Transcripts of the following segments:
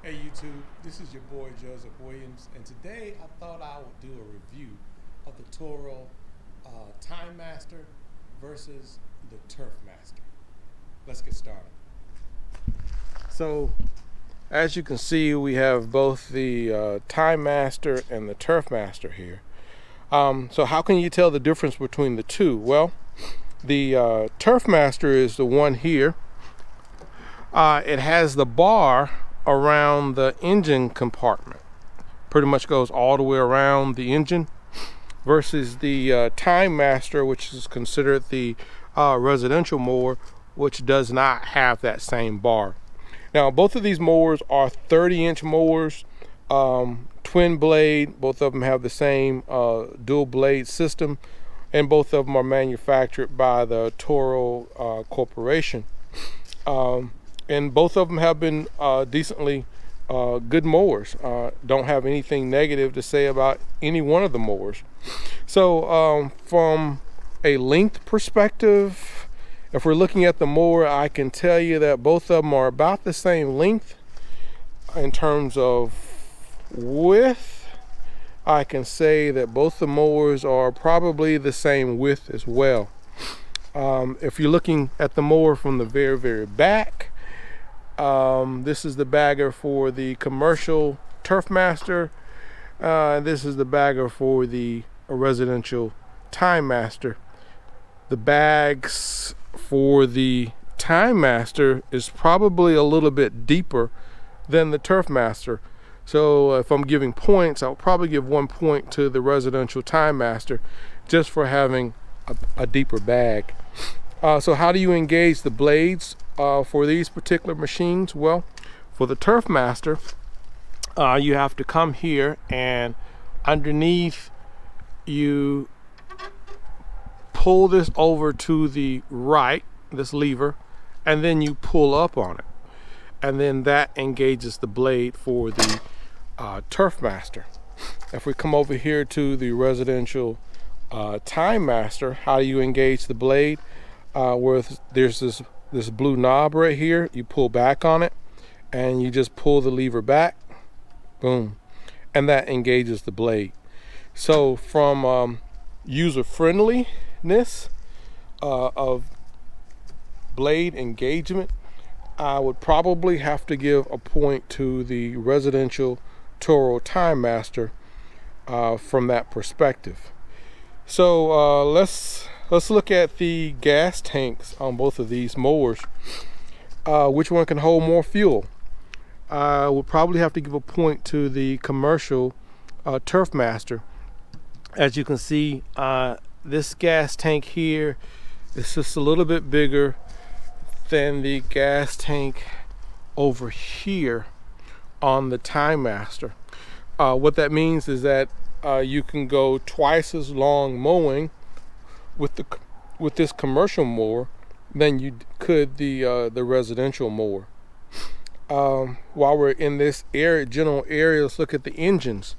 Hey YouTube, this is your boy Joseph Williams, and today I thought I would do a review of the Toro Timemaster versus the Turfmaster. Let's get started. So, as you can see, we have both the Timemaster and the Turfmaster here. So how can you tell the difference between the two? Well, the Turfmaster is the one here. It has the bar around the engine compartment, pretty much goes all the way around the engine, versus the Timemaster, which is considered the residential mower, which does not have that same bar. Now both of these mowers are 30-inch mowers, twin blade. Both of them have the same dual blade system, and both of them are manufactured by the Toro Corporation. And both of them have been decently good mowers. Don't have anything negative to say about any one of the mowers. So from a length perspective, if we're looking at the mower, I can tell you that both of them are about the same length. In terms of width, I can say that both the mowers are probably the same width as well. If you're looking at the mower from the very back, this is the bagger for the commercial Turfmaster. This is the bagger for the residential Timemaster. The bags for the Timemaster is probably a little bit deeper than the Turfmaster. So if I'm giving points, I'll probably give 1 point to the residential Timemaster just for having a deeper bag. So how do you engage the blades for these particular machines? Well, for the Turfmaster, you have to come here, and underneath you pull this over to the right, this lever, and then you pull up on it, and then that engages the blade for the Turfmaster. If we come over here to the residential Timemaster, how do you engage the blade? Where there's this blue knob right here, you pull back on it and you just pull the lever back, boom, and that engages the blade. So from user friendliness of blade engagement, I would probably have to give a point to the residential Toro Timemaster from that perspective. So let's look at the gas tanks on both of these mowers. Which one can hold more fuel? I would probably have to give a point to the commercial Turfmaster. As you can see, this gas tank here is just a little bit bigger than the gas tank over here on the Timemaster. What that means is that you can go twice as long mowing with this commercial mower than you could the residential mower. While we're in this general area, let's look at the engines.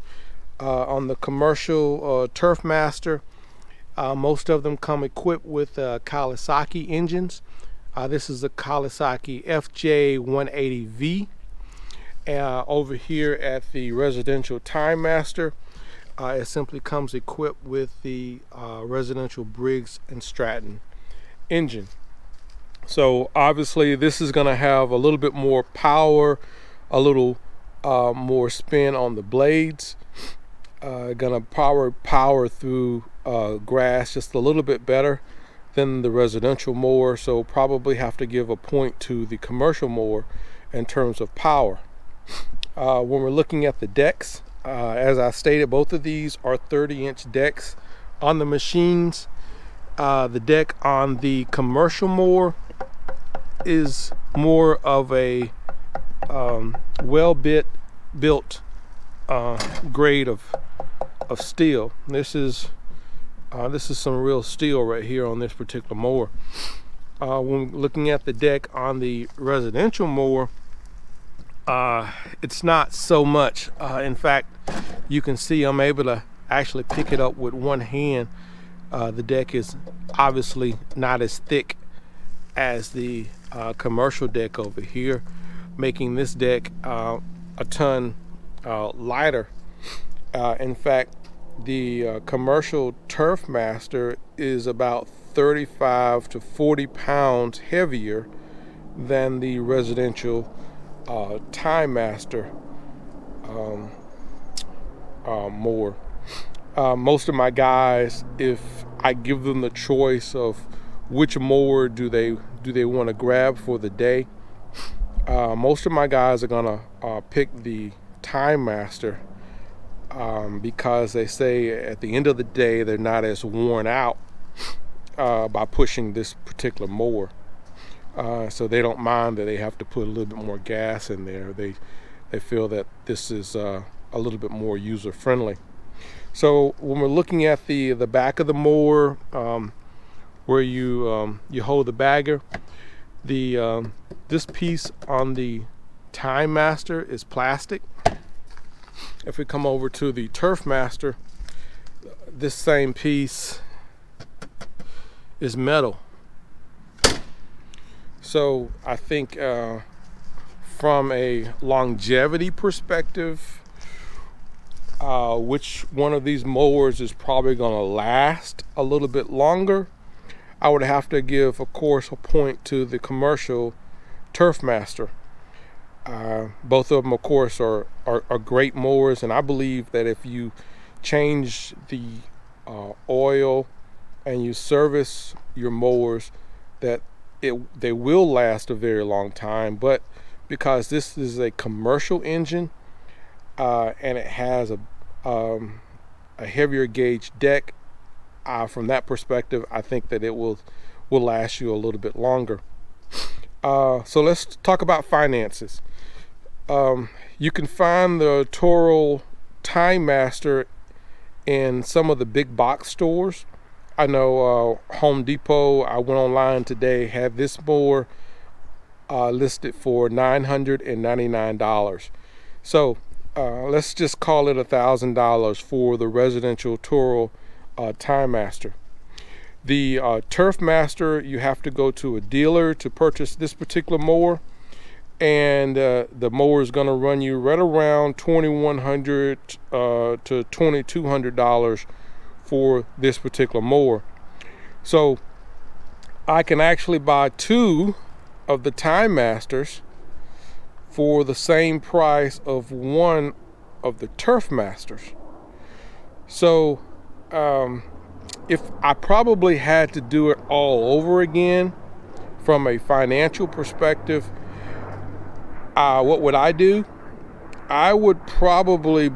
On the commercial Turfmaster, most of them come equipped with Kawasaki engines. This is the Kawasaki FJ180V. Over here at the residential Timemaster, it simply comes equipped with the residential Briggs & Stratton engine. So obviously this is going to have a little bit more power, a little more spin on the blades. Gonna power through grass just a little bit better than the residential mower. So probably have to give a point to the commercial mower in terms of power. When we're looking at the decks, as I stated, both of these are 30-inch decks on the machines. The deck on the commercial mower is more of a built grade of steel. This is some real steel right here on this particular mower. When looking at the deck on the residential mower, it's not so much. In fact, you can see I'm able to actually pick it up with one hand. The deck is obviously not as thick as the commercial deck over here, making this deck a ton lighter. In fact, the commercial Turfmaster is about 35 to 40 pounds heavier than the residential Timemaster mower. Most of my guys, if I give them the choice of which mower do they want to grab for the day, most of my guys are gonna pick the Timemaster because they say at the end of the day they're not as worn out by pushing this particular mower. So they don't mind that they have to put a little bit more gas in there. They feel that this is a little bit more user friendly. So when we're looking at the back of the mower, where you hold the bagger, this piece on the Timemaster is plastic. If we come over to the Turfmaster, this same piece is metal. So I think from a longevity perspective, which one of these mowers is probably going to last a little bit longer, I would have to give, of course, a point to the commercial Turfmaster. Both of them, of course, are great mowers, and I believe that if you change the oil and you service your mowers, that they will last a very long time. But because this is a commercial engine and it has a heavier gauge deck, from that perspective, I think that it will last you a little bit longer. So let's talk about finances. You can find the Toro Timemaster in some of the big box stores. I know Home Depot, I went online today, had this mower listed for $999. So let's just call it $1,000 for the residential Toro Timemaster. The Turfmaster, you have to go to a dealer to purchase this particular mower, and the mower is going to run you right around $2,100 to $2,200 for this particular mower. So I can actually buy two of the Timemasters for the same price of one of the Turfmasters. So if I probably had to do it all over again from a financial perspective, what would I do? I would probably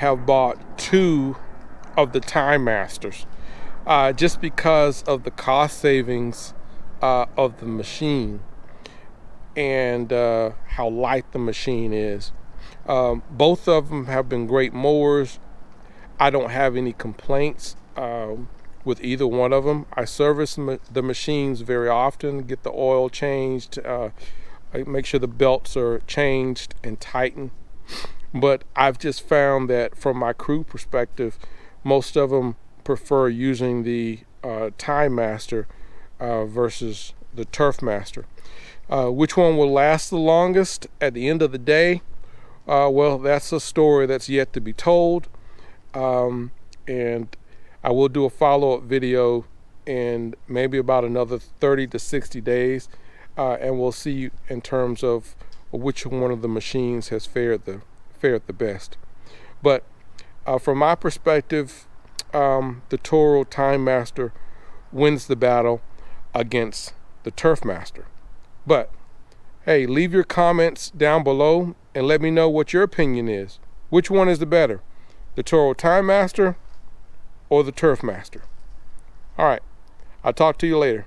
have bought two of the Timemasters, just because of the cost savings of the machine and how light the machine is. Both of them have been great mowers. I don't have any complaints with either one of them. I service the machines very often, get the oil changed, I make sure the belts are changed and tightened. But I've just found that from my crew perspective, most of them prefer using the Timemaster versus the Turfmaster. Which one will last the longest at the end of the day? Well, that's a story that's yet to be told. And I will do a follow-up video in maybe about another 30 to 60 days, and we'll see in terms of which one of the machines has fared the best. But from my perspective, the Toro Timemaster wins the battle against the Turfmaster. But hey, leave your comments down below and let me know what your opinion is. Which one is the better, the Toro Timemaster or the Turfmaster? All right, I'll talk to you later.